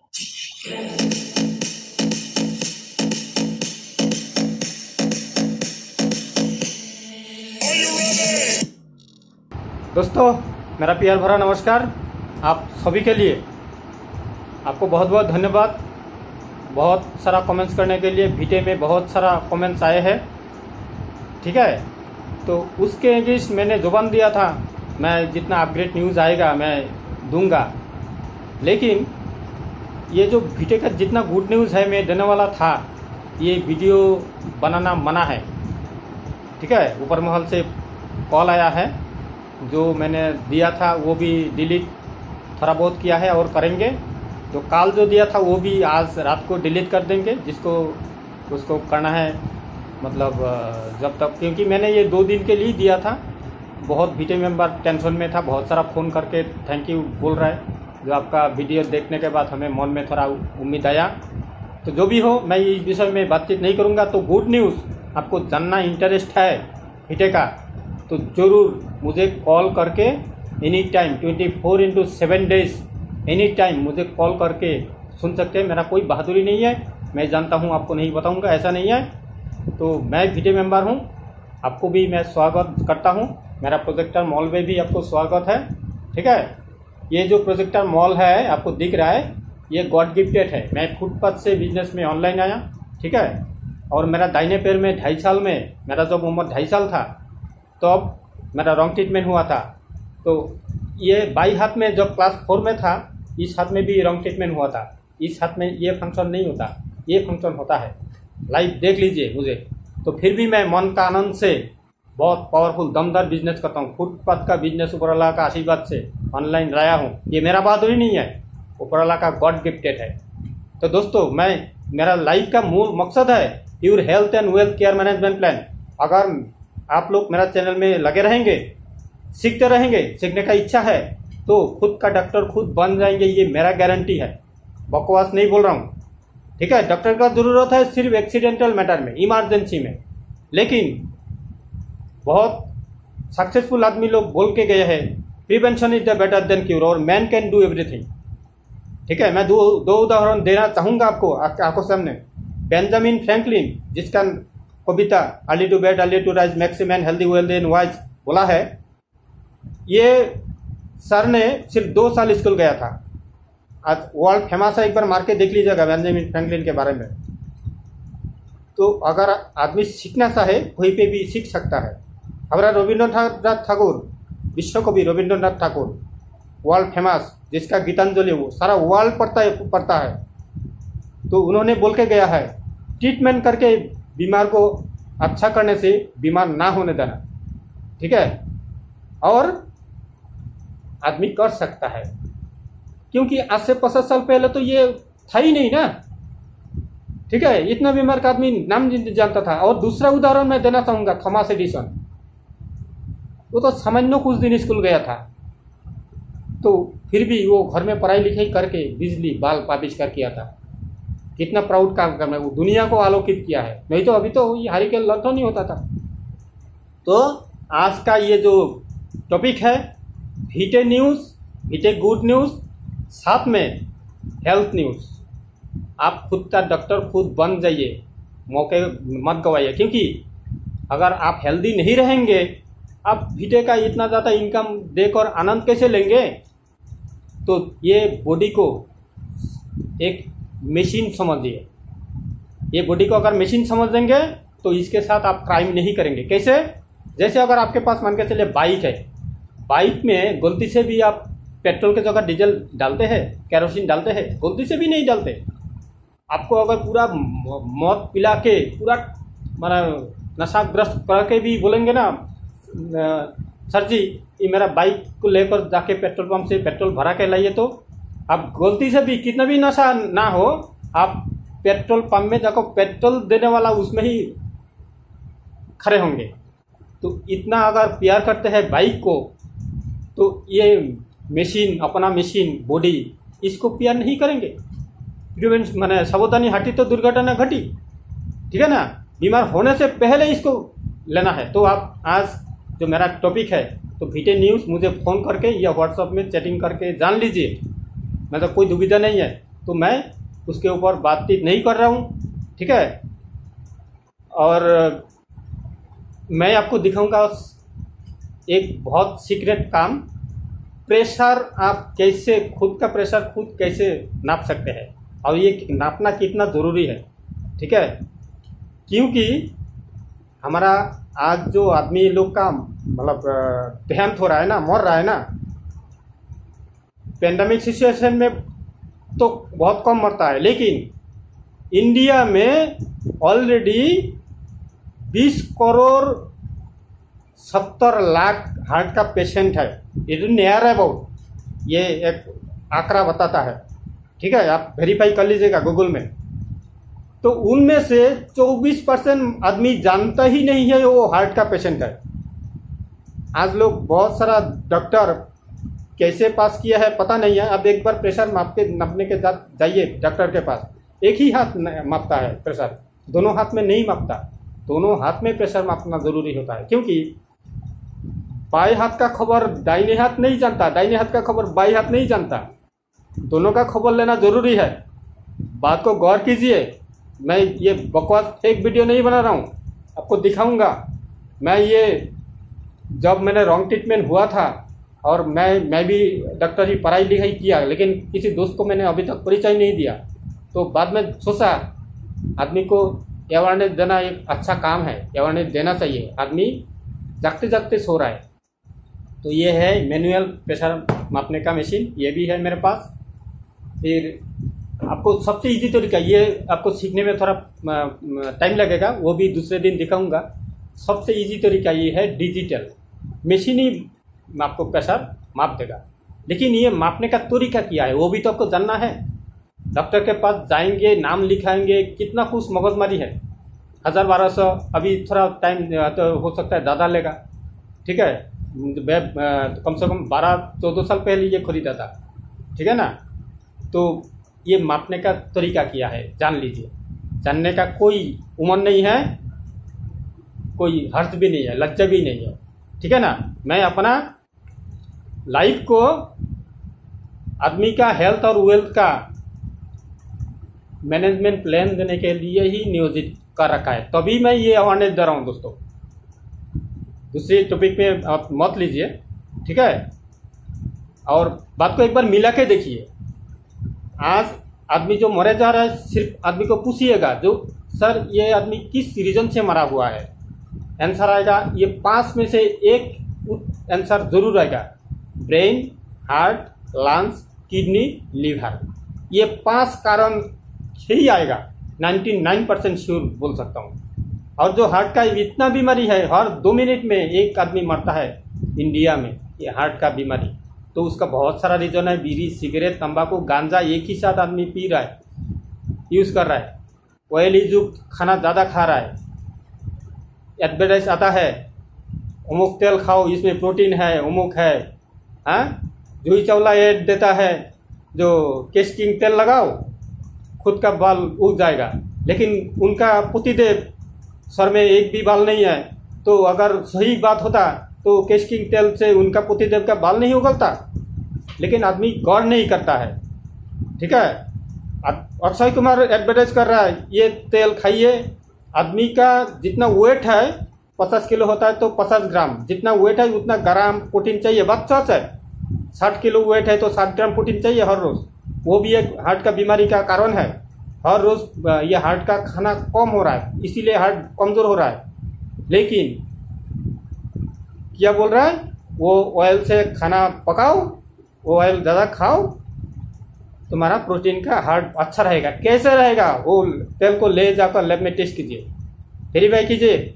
दोस्तों, मेरा प्यार भरा नमस्कार। आप सभी के लिए आपको बहुत बहुत धन्यवाद। बहुत सारा कमेंट्स करने के लिए वीडियो में बहुत सारा कमेंट्स आए हैं, ठीक है। तो उसके अगेंस्ट मैंने जुबान दिया था, मैं जितना अपग्रेड न्यूज़ आएगा मैं दूंगा। लेकिन ये जो वीडियो का जितना गुड न्यूज़ है मैं देने वाला था, ये वीडियो बनाना मना है, ठीक है। ऊपर महल से कॉल आया है, जो मैंने दिया था वो भी डिलीट थोड़ा बहुत किया है और करेंगे। तो कॉल जो दिया था वो भी आज रात को डिलीट कर देंगे, जिसको उसको करना है, मतलब जब तक, क्योंकि मैंने ये 2 दिन के लिए दिया था। बहुत वीडियो मेंबर टेंशन में था, बहुत सारा फ़ोन करके थैंक यू बोल रहा है, जो आपका वीडियो देखने के बाद हमें मन में थोड़ा उम्मीद आया। तो जो भी हो, मैं इस विषय में बातचीत नहीं करूँगा। तो गुड न्यूज़ आपको जानना इंटरेस्ट है वीडियो का, तो ज़रूर मुझे कॉल करके any time 24/7 days any time मुझे कॉल करके सुन सकते हैं। मेरा कोई बहादुरी नहीं है, मैं जानता हूँ आपको नहीं बताऊँगा, ऐसा नहीं है। तो मैं वीडियो मेंबर हूँ, आपको भी मैं स्वागत करता हूँ। मेरा प्रोजेक्टर मॉल में भी आपको स्वागत है, ठीक है। ये जो प्रोजेक्टर मॉल है आपको दिख रहा है, ये गॉड गिफ्टेड है। मैं फुटपाथ से बिजनेस में ऑनलाइन आया, ठीक है। और मेरा दाहिने पैर में 2.5 साल में, मेरा जब उम्र 2.5 साल था तो अब मेरा रॉन्ग ट्रीटमेंट हुआ था। तो ये बाई हाथ में जब क्लास 4 में था, इस हाथ में भी रॉन्ग ट्रीटमेंट हुआ था। इस हाथ में ये फंक्शन नहीं होता, ये फंक्शन होता है। लाइव देख लीजिए मुझे। तो फिर भी मैं मन का आनंद से बहुत पावरफुल दमदार बिजनेस करता हूँ। फुटपाथ का बिजनेस ऊपर वाला का आशीर्वाद से ऑनलाइन लाया हूँ। ये मेरा बहादुरी नहीं है, ऊपर वाला का गॉड गिफ्टेड है। तो दोस्तों, मेरा लाइफ का मूल मकसद है pure health and wealth care management plan. अगर आप लोग मेरा चैनल में लगे रहेंगे, सीखते रहेंगे, सीखने का इच्छा है, तो खुद का डॉक्टर खुद बन जाएंगे, ये मेरा गारंटी है। बकवास नहीं बोल रहा हूँ, ठीक है। डॉक्टर का जरूरत है सिर्फ एक्सीडेंटल मैटर में, इमरजेंसी में। लेकिन बहुत सक्सेसफुल आदमी लोग बोल के गए हैं, prevention is the better than cure, और मैन कैन डू एवरीथिंग, ठीक है। मैं दो उदाहरण देना चाहूँगा आपको आंखों सामने। बेंजामिन फ्रैंकलिन, जिसका कविता early to bed early to rise makes man healthy wealthy and wise बोला है, ये सर ने सिर्फ 2 साल स्कूल गया था। आज वर्ल्ड फेमस है, एक बार मार के देख लीजिएगा बेंजामिन फ्रैंकलिन के बारे में। तो अगर आदमी सीखना चाहे कोई पे भी सीख सकता है। हमारा रविंद्रनाथ ठाकुर, विश्व कवि रविंद्रनाथ ठाकुर, वर्ल्ड फेमस, जिसका गीतांजलि वो सारा वर्ल्ड पढ़ता है। तो उन्होंने बोल के गया है, ट्रीटमेंट करके बीमार को अच्छा करने से बीमार ना होने देना, ठीक है। और आदमी कर सकता है, क्योंकि आज से 50 साल पहले तो ये था ही नहीं ना, ठीक है। इतना बीमार का आदमी नाम जानता था। और दूसरा उदाहरण मैं देना चाहूंगा, थॉमस एडिसन। वो तो सामान्य कुछ दिन स्कूल गया था, तो फिर भी वो घर में पढ़ाई लिखाई करके बिजली बल्ब आविष्कार किया था। कितना प्राउड काम करना है, वो दुनिया को आलोकित किया है। नहीं तो अभी तो ये हारिकेन लंठन नहीं होता था। तो आज का ये जो टॉपिक है, वीटे न्यूज़, वीटे गुड न्यूज़, साथ में हेल्थ न्यूज़। आप खुद का डॉक्टर खुद बन जाइए, मौके मत गवाइए। क्योंकि अगर आप हेल्दी नहीं रहेंगे, आप वीटे का इतना ज़्यादा इनकम देकर आनंद कैसे लेंगे। तो ये बॉडी को एक मशीन समझिए। ये बॉडी को अगर मशीन समझ देंगे तो इसके साथ आप क्राइम नहीं करेंगे। कैसे? जैसे अगर आपके पास मान के चलिए बाइक है, बाइक में गलती से भी आप पेट्रोल की जगह डीजल डालते हैं, केरोसिन डालते हैं, गलती से भी नहीं डालते। आपको अगर पूरा मौत पिला के, पूरा माना नशाग्रस्त करके भी बोलेंगे ना, सर जी ये मेरा बाइक को लेकर जाके पेट्रोल पंप से पेट्रोल भरा के लाइए, तो आप गलती से भी कितना भी नशा ना हो, आप पेट्रोल पंप में जाकर पेट्रोल देने वाला उसमें ही खड़े होंगे। तो इतना अगर प्यार करते हैं बाइक को, तो ये मशीन, अपना मशीन बॉडी, इसको प्यार नहीं करेंगे। प्रिवेंशन माने सावधानी हटी तो दुर्घटना घटी, ठीक है ना। बीमार होने से पहले इसको लेना है। तो आप आज जो मेरा टॉपिक है, तो वीटे न्यूज़ मुझे फ़ोन करके या व्हाट्सएप में चैटिंग करके जान लीजिए, मतलब कोई दुविधा नहीं है। तो मैं उसके ऊपर बातचीत नहीं कर रहा हूँ, ठीक है। और मैं आपको दिखाऊंगा एक बहुत सीक्रेट काम, प्रेशर आप कैसे खुद का प्रेशर खुद कैसे नाप सकते हैं और ये नापना कितना ज़रूरी है, ठीक है। क्योंकि हमारा आज जो आदमी लोग का मतलब देहांत हो रहा है ना, मर रहा है ना, पेंडेमिक सिचुएशन में तो बहुत कम मरता है, लेकिन इंडिया में ऑलरेडी 20 करोड़ 70 लाख हार्ट का पेशेंट है। ये जो नियर है बहुत, ये एक आंकड़ा बताता है, ठीक है, आप वेरीफाई कर लीजिएगा गूगल में। तो उनमें से 24% आदमी जानता ही नहीं है वो हार्ट का पेशेंट है। आज लोग बहुत सारा डॉक्टर कैसे पास किया है पता नहीं है। अब एक बार प्रेशर नापने के जाइए डॉक्टर के पास, एक ही हाथ मापता है प्रेशर, दोनों हाथ में नहीं मापता। दोनों हाथ में प्रेशर मापना जरूरी होता है, क्योंकि बाएं हाथ का खबर दाहिने हाथ नहीं जानता, दाहिने हाथ का खबर बाएं हाथ नहीं जानता। दोनों का खबर लेना जरूरी है। बात को गौर कीजिए। मैं ये बकवास फेक वीडियो नहीं बना रहा हूँ, आपको दिखाऊंगा। मैं ये जब मैंने रॉन्ग ट्रीटमेंट हुआ था और मैं भी डॉक्टर ही पढ़ाई लिखाई किया, लेकिन किसी दोस्त को मैंने अभी तक परिचय नहीं दिया। तो बाद में सोचा आदमी को अवेयरनेस देना एक अच्छा काम है, अवेयरनेस देना चाहिए। आदमी जागते जागते सो रहा है। तो ये है मैनुअल प्रेशर मापने का मशीन, ये भी है मेरे पास। फिर आपको सबसे इजी तरीका, ये आपको सीखने में थोड़ा टाइम लगेगा, वो भी दूसरे दिन दिखाऊंगा। सबसे इजी तरीका ये है डिजिटल मशीन ही आपको प्रेशर माप देगा। लेकिन ये मापने का तरीका क्या है वो भी तो आपको जानना है। डॉक्टर के पास जाएंगे, नाम लिखाएंगे, कितना कुछ मगजमारी है। 1000-1200 अभी थोड़ा टाइम तो हो सकता है ज़्यादा लेगा, ठीक है। कम से कम 12-14 साल पहले ये खरीदा था, ठीक है ना। तो ये मापने का तरीका क्या है जान लीजिए। जानने का कोई उम्र नहीं है, कोई हर्ज भी नहीं है, लज्जा भी नहीं है, ठीक है ना। मैं अपना लाइफ को आदमी का हेल्थ और वेल्थ का मैनेजमेंट प्लान देने के लिए ही नियोजित कर रखा है, तभी मैं ये अवेयरनेस दे रहा हूँ दोस्तों। दूसरे टॉपिक में आप मत लीजिए, ठीक है। और बात को एक बार मिला के देखिए। आज आदमी जो मरे जा रहा है, सिर्फ आदमी को पूछिएगा जो सर ये आदमी किस रीजन से मरा हुआ है, आंसर आएगा ये 5 में से एक आंसर जरूर आएगा। Brain, heart, lungs, kidney, liver, ये 5 कारण ही आएगा। 99% श्योर बोल सकता हूँ। और जो हार्ट का इतना बीमारी है, हर 2 मिनट में एक आदमी मरता है इंडिया में ये हार्ट का बीमारी। तो उसका बहुत सारा रीजन है। बीड़ी, सिगरेट, तंबाकू, गांजा एक ही साथ आदमी पी रहा है, यूज़ कर रहा है। ऑयली युक्त खाना ज़्यादा खा रहा है। एडवर्टाइज आता है अमुक तेल खाओ, इसमें प्रोटीन है, अमुक है। हाँ, जूही चावला ऐड देता है जो केस्टिंग तेल लगाओ खुद का बाल उग जाएगा। लेकिन उनका पतिदेव सर में एक भी बाल नहीं है। तो अगर सही बात होता तो केस्टिंग तेल से उनका पतिदेव का बाल नहीं उगलता। लेकिन आदमी गौर नहीं करता है, ठीक है। अक्षय कुमार एडवर्टाइज कर रहा है ये तेल खाइए। आदमी का जितना वेट है 50 किलो होता है तो 50 ग्राम, जितना वेट है उतना ग्राम प्रोटीन चाहिए। बात सच है। 60 किलो वेट है तो 60 ग्राम प्रोटीन चाहिए हर रोज। वो भी एक हार्ट का बीमारी का कारण है। हर रोज ये हार्ट का खाना कम हो रहा है, इसीलिए हार्ट कमजोर हो रहा है। लेकिन क्या बोल रहा है, वो ऑयल से खाना पकाओ, वो ऑयल ज़्यादा खाओ, तुम्हारा प्रोटीन का हार्ट अच्छा रहेगा। कैसे रहेगा, वो तेल को ले जाकर लैब में टेस्ट कीजिए, वेरीफाई कीजिए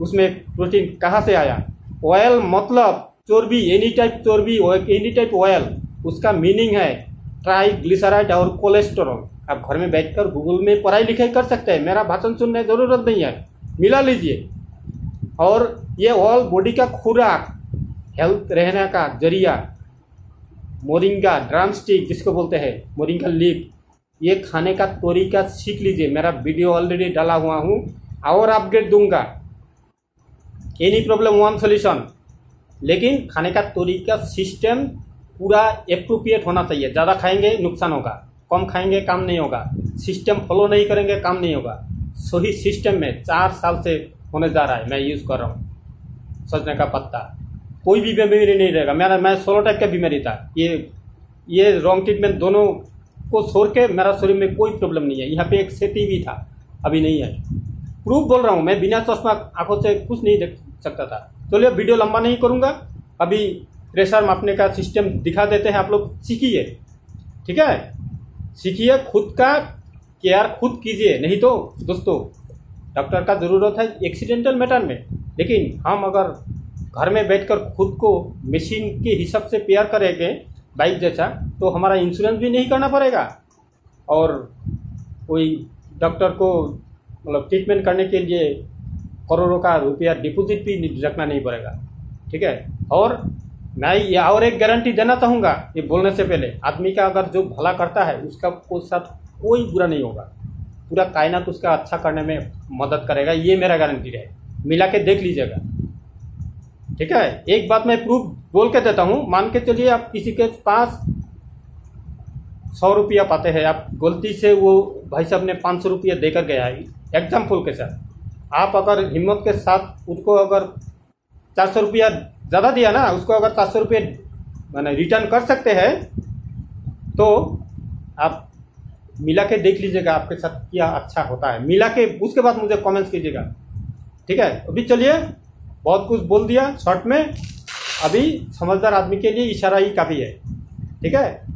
उसमें प्रोटीन कहाँ से आया। ऑयल मतलब चर्बी, एनी टाइप चर्बी, एनी टाइप ऑयल, उसका मीनिंग है ट्राइग्लिसराइड और कोलेस्टेरॉल। आप घर में बैठकर गूगल में पढ़ाई लिखाई कर सकते हैं, मेरा भाषण सुनने जरूरत नहीं है, मिला लीजिए। और ये ऑल बॉडी का खुराक, हेल्थ रहने का जरिया, मोरिंगा ड्रम स्टिक जिसको बोलते हैं, मोरिंगा लीफ, ये खाने का तरीका सीख लीजिए। मेरा वीडियो ऑलरेडी डाला हुआ हूँ और अपडेट दूंगा। Any problem one solution. लेकिन खाने का तरीका सिस्टम पूरा एप्रोप्रिएट होना चाहिए। ज़्यादा खाएंगे नुकसान होगा, कम खाएंगे काम नहीं होगा, सिस्टम फॉलो नहीं करेंगे काम नहीं होगा। सही सिस्टम में 4 साल से होने जा रहा है, मैं यूज़ कर रहा हूँ सजने का पत्ता। कोई भी बीमारी नहीं रहेगा। मैं 16 टाइप का बीमारी था, ये रॉन्ग ट्रीटमेंट दोनों को छोड़ के मेरा शरीर में कोई प्रॉब्लम नहीं है। यहाँ पे एक सेती भी था, अभी नहीं है। प्रूफ बोल रहा हूँ, मैं बिना चश्मा आंखों से कुछ नहीं देख सकता था। चलिए वीडियो लंबा नहीं करूँगा, अभी प्रेशर मापने का सिस्टम दिखा देते हैं, आप लोग सीखिए। ठीक है, सीखिए, खुद का केयर खुद कीजिए। नहीं तो दोस्तों डॉक्टर का ज़रूरत है एक्सीडेंटल मैटर में, लेकिन हम अगर घर में बैठकर खुद को मशीन के हिसाब से पेयर करेंगे बाइक जैसा, तो हमारा इंश्योरेंस भी नहीं करना पड़ेगा और कोई डॉक्टर को मतलब ट्रीटमेंट करने के लिए करोड़ों का रुपया डिपॉजिट भी रखना नहीं पड़ेगा। ठीक है, और मैं ये और एक गारंटी देना चाहूँगा ये बोलने से पहले, आदमी का अगर जो भला करता है उसका साथ कोई बुरा नहीं होगा, पूरा कायनात उसका अच्छा करने में मदद करेगा, ये मेरा गारंटी है। मिला के देख लीजिएगा। ठीक है, एक बात मैं प्रूफ बोल के देता हूँ। मान के चलिए आप किसी के पास 100 रुपया पाते हैं, आप गलती से वो भाई साहब ने 500 रुपया देकर गया है, एग्जाम्पल के साथ, आप अगर हिम्मत के साथ उसको अगर 400 रुपया ज़्यादा दिया ना, उसको अगर 400 रुपये मैंने रिटर्न कर सकते हैं, तो आप मिला के देख लीजिएगा आपके साथ क्या अच्छा होता है। मिला के उसके बाद मुझे कमेंट्स कीजिएगा। ठीक है, अभी चलिए, बहुत कुछ बोल दिया शॉर्ट में, अभी समझदार आदमी के लिए इशारा ही काफ़ी है। ठीक है,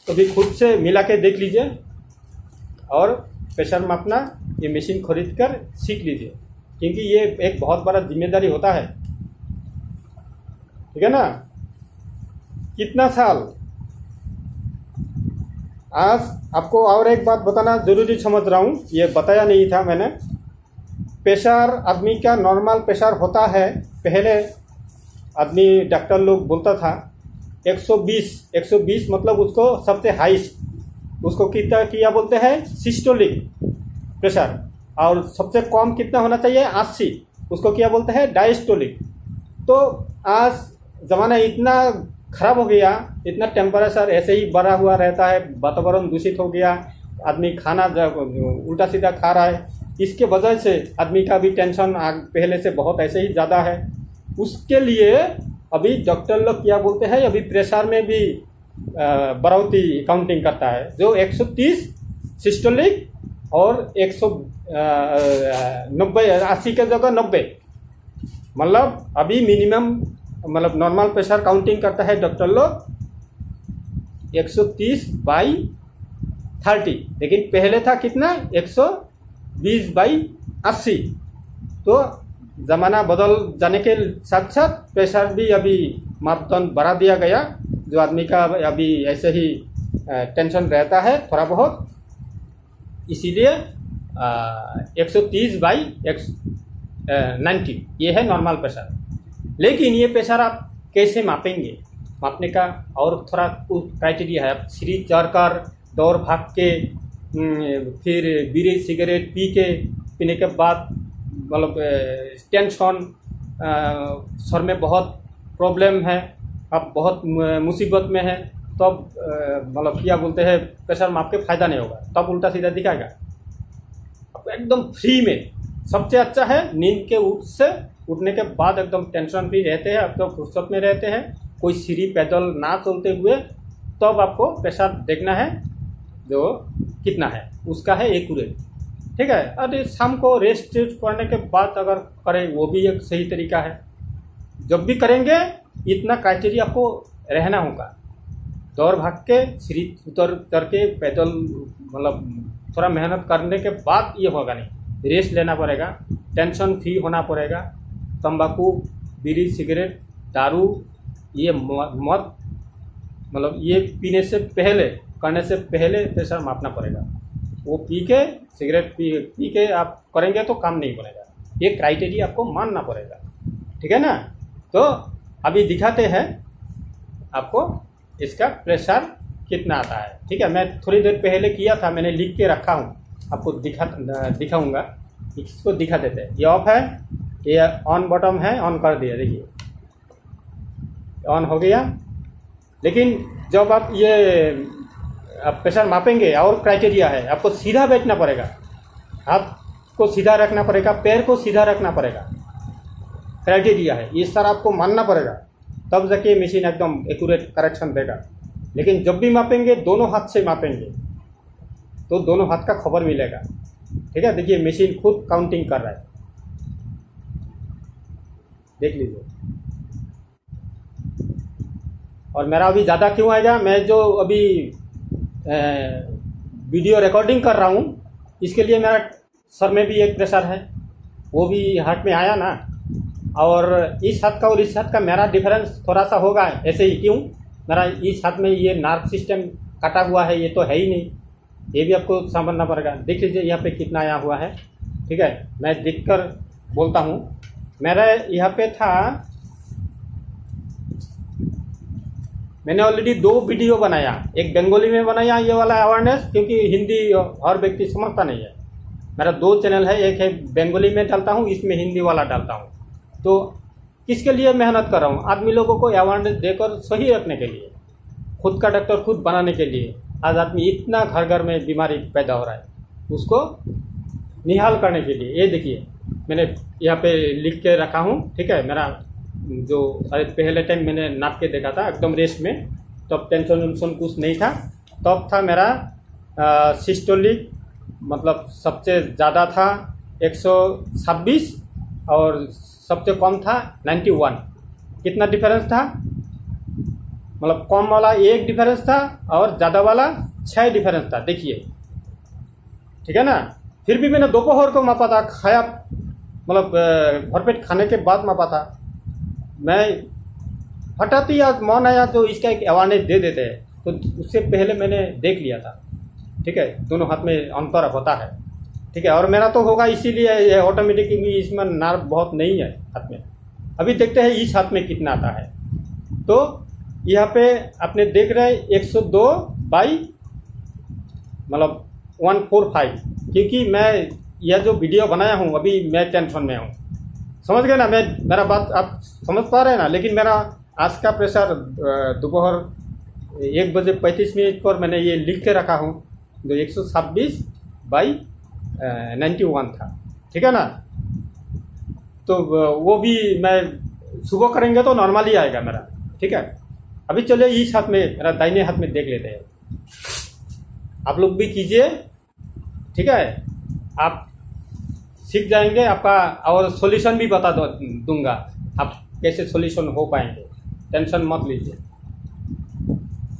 तो अभी खुद से मिला के देख लीजिए और प्रेशर मापना ये मशीन खरीद कर सीख लीजिए, क्योंकि ये एक बहुत बड़ा जिम्मेदारी होता है। ठीक है ना, कितना साल। आज आपको और एक बात बताना जरूरी समझ रहा हूँ, ये बताया नहीं था मैंने। प्रेशर आदमी का नॉर्मल प्रेशर होता है, पहले आदमी डॉक्टर लोग बोलता था 120 मतलब उसको सबसे हाईस्ट, उसको कितना बोलते हैं सिस्टोलिक प्रेशर, और सबसे कम कितना होना चाहिए 80, उसको क्या बोलते हैं डायस्टोलिक। तो आज ज़माना इतना खराब हो गया, इतना टेम्परेचर ऐसे ही बढ़ा हुआ रहता है, वातावरण दूषित हो गया, आदमी खाना उल्टा सीधा खा रहा है, इसके वजह से आदमी का भी टेंशन पहले से बहुत ऐसे ही ज़्यादा है। उसके लिए अभी डॉक्टर लोग क्या बोलते हैं, अभी प्रेशर में भी बढ़ोतरी काउंटिंग करता है, जो 130 सिस्टोलिक और 190 80 के जगह 90, मतलब अभी मिनिमम मतलब नॉर्मल प्रेशर काउंटिंग करता है डॉक्टर लोग 130/30, लेकिन पहले था कितना 120/80। तो ज़माना बदल जाने के साथ साथ प्रेशर भी अभी मापदंड बढ़ा दिया गया, जो आदमी का अभी ऐसे ही टेंशन रहता है थोड़ा बहुत, इसीलिए 130/90 ये है नॉर्मल प्रेशर। लेकिन ये प्रेशर आप कैसे मापेंगे, मापने का और थोड़ा क्राइटेरिया है। आप सीढ़ी चढ़कर दौड़ भाग के फिर बीड़ी सिगरेट पीने के बाद मतलब टेंशन, सर में बहुत प्रॉब्लम है, आप बहुत मुसीबत में है, तब मतलब क्या बोलते हैं प्रेशर माप के फायदा नहीं होगा, तब उल्टा सीधा दिखाएगा। आपको एकदम फ्री में सबसे अच्छा है नींद के उठने के बाद एकदम टेंशन फ्री रहते हैं, आप तो फुर्सत में रहते हैं, कोई सीढ़ी पैदल ना चलते हुए, तब आपको प्रेशर देखना है जो कितना है, उसका है एक्यूरेट। ठीक है, अरे शाम को रेस्ट करने के बाद अगर करें वो भी एक सही तरीका है। जब भी करेंगे इतना क्राइटेरिया आपको रहना होगा, दौड़ भाग के सीढ़ी उतर के पैदल मतलब थोड़ा मेहनत करने के बाद ये होगा नहीं, रेस्ट लेना पड़ेगा, टेंशन फ्री होना पड़ेगा। तंबाकू, बीड़ी, सिगरेट, दारू ये मत मतलब ये पीने से पहले, करने से पहले प्रेशर मापना पड़ेगा। वो पी के सिगरेट पी के आप करेंगे तो काम नहीं बनेगा, ये क्राइटेरिया आपको मानना पड़ेगा। ठीक है ना, तो अभी दिखाते हैं आपको इसका प्रेशर कितना आता है। ठीक है, मैं थोड़ी देर पहले किया था, मैंने लिख के रखा हूँ, आपको दिखाऊंगा, इसको दिखा देते हैं। ये ऑफ है, ये ऑन बटन है, ऑन कर दिया, देखिए ऑन हो गया। लेकिन जब आप ये आप प्रेशर मापेंगे और क्राइटेरिया है, आपको सीधा बैठना पड़ेगा, हाथ को सीधा रखना पड़ेगा, पैर को सीधा रखना पड़ेगा, क्राइटेरिया है, ये सारा आपको मानना पड़ेगा, तब जाके मशीन एकदम एक्यूरेट करेक्शन देगा। लेकिन जब भी मापेंगे दोनों हाथ से मापेंगे तो दोनों हाथ का खबर मिलेगा। ठीक है, देखिए मशीन खुद काउंटिंग कर रहा है, देख लीजिए। और मेरा अभी ज़्यादा क्यों आएगा, मैं जो अभी वीडियो रिकॉर्डिंग कर रहा हूँ इसके लिए मेरा सर में भी एक प्रेशर है, वो भी हाथ में आया ना, और इस हाथ का और इस हाथ का मेरा डिफरेंस थोड़ा सा होगा ऐसे ही। क्यों, मेरा इस हाथ में ये नर्व सिस्टम कटा हुआ है, ये तो है ही नहीं, ये भी आपको समझना पड़ेगा। देख लीजिए यहाँ पे कितना आया हुआ है। ठीक है, मैं देखकर बोलता हूँ। मेरा यहाँ पे था, मैंने ऑलरेडी 2 वीडियो बनाया, एक बंगाली में बनाया ये वाला अवेयरनेस, क्योंकि हिंदी हर व्यक्ति समझता नहीं है। मेरा 2 चैनल है, एक है बंगाली में डालता हूँ, इसमें हिंदी वाला डालता हूँ। तो किसके लिए मेहनत कर रहा हूँ, आदमी लोगों को अवेयरनेस देकर सही रखने के लिए, खुद का डॉक्टर खुद बनाने के लिए। आज आदमी इतना घर घर में बीमारी पैदा हो रहा है, उसको निहाल करने के लिए। ये देखिए मैंने यहाँ पे लिख के रखा हूँ। ठीक है, मेरा जो पहले टाइम मैंने नाप के देखा था एकदम रेस्ट में, तब टेंशन वेंशन कुछ नहीं था। तब था मेरा सिस्टोलिक, मतलब सबसे ज़्यादा था 126 और सबसे कम था 91। कितना डिफरेंस था, मतलब कम वाला 1 डिफरेंस था और ज़्यादा वाला 6 डिफरेंस था। देखिए, ठीक है ना। फिर भी मैंने दोपहर को मापा था, खाया मतलब भरपेट खाने के बाद मापा था। मैं हठात ही आज मन आया तो इसका एक अवेयरनेस दे देते हैं, तो उससे पहले मैंने देख लिया था। ठीक है, दोनों हाथ में अंतर होता है। ठीक है, और मेरा तो होगा इसीलिए ऑटोमेटिक, क्योंकि इसमें नर्व बहुत नहीं है हाथ में। अभी देखते हैं इस हाथ में कितना आता है। तो यहाँ पे आपने देख रहे हैं 102 बाई मतलब 145, क्योंकि मैं यह जो वीडियो बनाया हूँ अभी मैं टेंशन में हूँ। समझ गए ना, मेरा बात आप समझ पा रहे हैं ना। लेकिन मेरा आज का प्रेशर दोपहर 1:35 पर मैंने ये लिख के रखा हूँ, जो 126 बाई 91 था। ठीक है ना, तो वो भी मैं सुबह करेंगे तो नॉर्मल ही आएगा मेरा। ठीक है, अभी चलिए इस हाथ में, मेरा दाहिने हाथ में देख लेते हैं। आप लोग भी कीजिए। ठीक है, आप सीख जाएंगे आपका, और सॉल्यूशन भी बता दूंगा आप कैसे सॉल्यूशन हो पाएंगे। टेंशन मत लीजिए,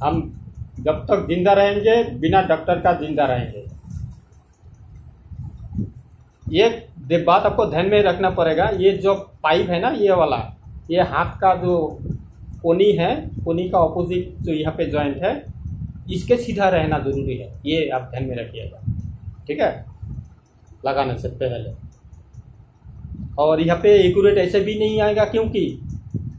हम जब तक जिंदा रहेंगे बिना डॉक्टर का जिंदा रहेंगे। ये बात आपको ध्यान में रखना पड़ेगा। ये जो पाइप है ना, ये वाला, ये हाथ का जो कोनी है, कोनी का ऑपोजिट जो यहाँ पे जॉइंट है, इसके सीधा रहना जरूरी है। ये आप ध्यान में रखिएगा। ठीक है, लगाने से पहले। और यहाँ पे एक्यूरेट ऐसे भी नहीं आएगा, क्योंकि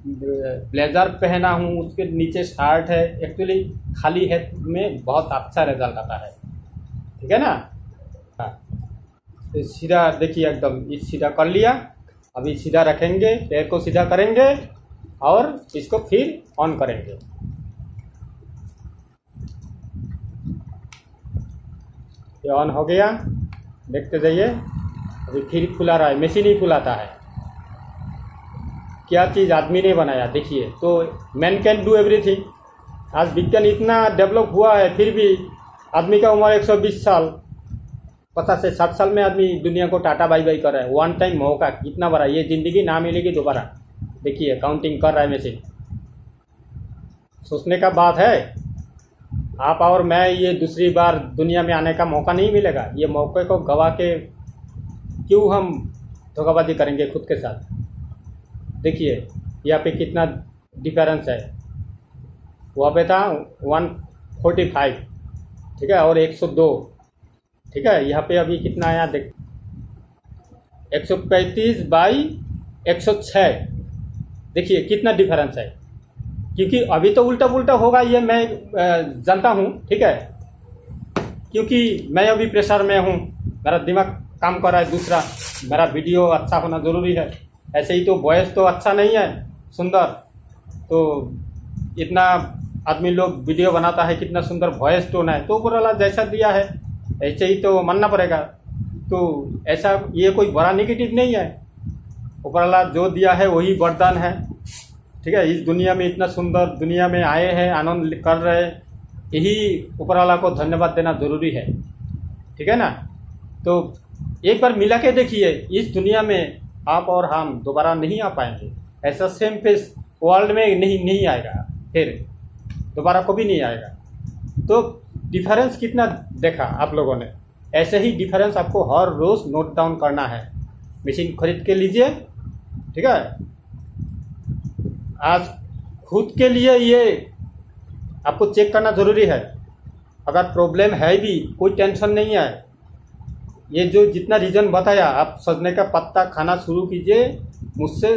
ब्लेजर पहना हूँ, उसके नीचे शर्ट है। एक्चुअली खाली हेड में बहुत अच्छा रिजल्ट आता है। ठीक है ना। तो सीधा देखिए, एकदम इस सीधा कर लिया। अभी सीधा रखेंगे, पैर को सीधा करेंगे और इसको फिर ऑन करेंगे। ये ऑन हो गया, देखते जाइए। अभी फिर फुला रहा है, मशीन ही फुलाता है। क्या चीज़ आदमी ने बनाया, देखिए। तो मैन कैन डू एवरीथिंग। आज विज्ञान इतना डेवलप हुआ है, फिर भी आदमी का उम्र 120 साल, 50 से 60 साल में आदमी दुनिया को टाटा बाई बाई कर रहा है। वन टाइम मौका कितना बड़ा, ये जिंदगी ना मिलेगी दोबारा। देखिए काउंटिंग कर रहा है मशीन। सोचने का बात है, आप और मैं ये दूसरी बार दुनिया में आने का मौका नहीं मिलेगा। ये मौके को गवा के क्यों हम धोखाबाजी करेंगे खुद के साथ। देखिए यहाँ पे कितना डिफरेंस है। वहाँ पे था 145, ठीक है, और 102। ठीक है, यहाँ पे अभी कितना आया देख, 135 बाई 106। देखिए कितना डिफरेंस है। क्योंकि अभी तो उल्टा पुल्टा होगा, ये मैं जानता हूँ। ठीक है, क्योंकि मैं अभी प्रेशर में हूँ, मेरा दिमाग काम कर रहा है दूसरा। मेरा वीडियो अच्छा होना ज़रूरी है। ऐसे ही तो वॉइस तो अच्छा नहीं है सुंदर, तो इतना आदमी लोग वीडियो बनाता है, कितना सुंदर वॉइस टोन है, तो ऊपर वाला जैसा दिया है ऐसे ही तो मानना पड़ेगा। तो ऐसा ये कोई बड़ा नेगेटिव नहीं है, ऊपर वाला जो दिया है वही वरदान है। ठीक है, इस दुनिया में इतना सुंदर दुनिया में आए हैं, आनंद कर रहे, यही ऊपर वाला को धन्यवाद देना जरूरी है। ठीक है ना। तो एक बार मिला के देखिए, इस दुनिया में आप और हम दोबारा नहीं आ पाएंगे, ऐसा सेम फेस वर्ल्ड में नहीं आएगा, फिर दोबारा कभी नहीं आएगा। तो डिफरेंस कितना देखा आप लोगों ने, ऐसे ही डिफरेंस आपको हर रोज नोट डाउन करना है। मशीन खरीद के लीजिए, ठीक है। आज खुद के लिए ये आपको चेक करना जरूरी है। अगर प्रॉब्लम है भी, कोई टेंशन नहीं है, ये जो जितना रीजन बताया, आप सजने का पत्ता खाना शुरू कीजिए, मुझसे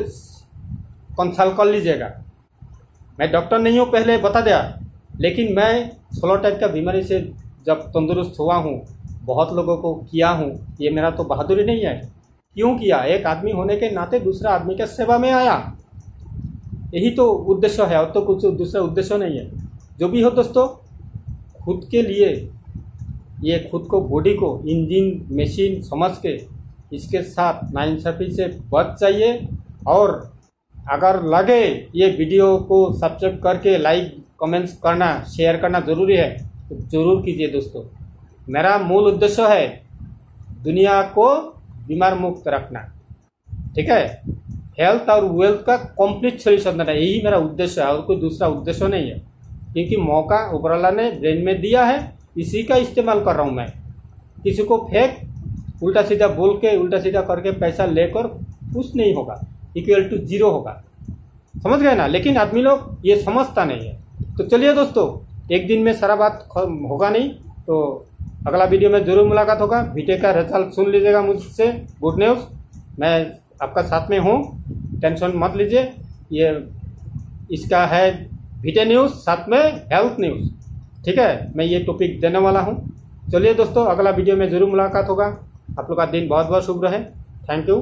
कंसल्ट कर लीजिएगा। मैं डॉक्टर नहीं हूँ, पहले बता दिया, लेकिन मैं 16 टाइप का बीमारी से जब तंदुरुस्त हुआ हूँ, बहुत लोगों को किया हूँ। ये मेरा तो बहादुरी नहीं है। क्यों किया? एक आदमी होने के नाते दूसरा आदमी के सेवा में आया, यही तो उद्देश्य है, और तो कुछ दूसरा उद्देश्य नहीं है। जो भी हो दोस्तों, खुद के लिए ये खुद को, बॉडी को इंजन मशीन समझ के इसके साथ नाइंसाफी से बच जाइए। और अगर लगे ये वीडियो को सब्सक्राइब करके लाइक कमेंट्स करना, शेयर करना ज़रूरी है, तो ज़रूर कीजिए दोस्तों। मेरा मूल उद्देश्य है दुनिया को बीमार मुक्त रखना। ठीक है, हेल्थ और वेल्थ का कंप्लीट सोल्यूशन देना, यही मेरा उद्देश्य है, और कोई दूसरा उद्देश्य नहीं है। क्योंकि मौका ऊपर वाला ने ब्रेन में दिया है, इसी का इस्तेमाल कर रहा हूँ मैं। किसी को फेक उल्टा सीधा बोल के, उल्टा सीधा करके पैसा लेकर कुछ नहीं होगा, इक्वल टू जीरो होगा। समझ गए ना। लेकिन आदमी लोग ये समझता नहीं है। तो चलिए दोस्तों, एक दिन में सारा बात होगा नहीं, तो अगला वीडियो में जरूर मुलाकात होगा। वीडियो का रिजल्ट सुन लीजिएगा मुझसे, गुड न्यूज़, मैं आपका साथ में हूँ, टेंशन मत लीजिए। ये इसका है वीडियो न्यूज़, साथ में हेल्थ न्यूज़। ठीक है, मैं ये टॉपिक देने वाला हूँ। चलिए दोस्तों, अगला वीडियो में जरूर मुलाकात होगा। आप लोग का दिन बहुत बहुत शुभ रहे। Thank you.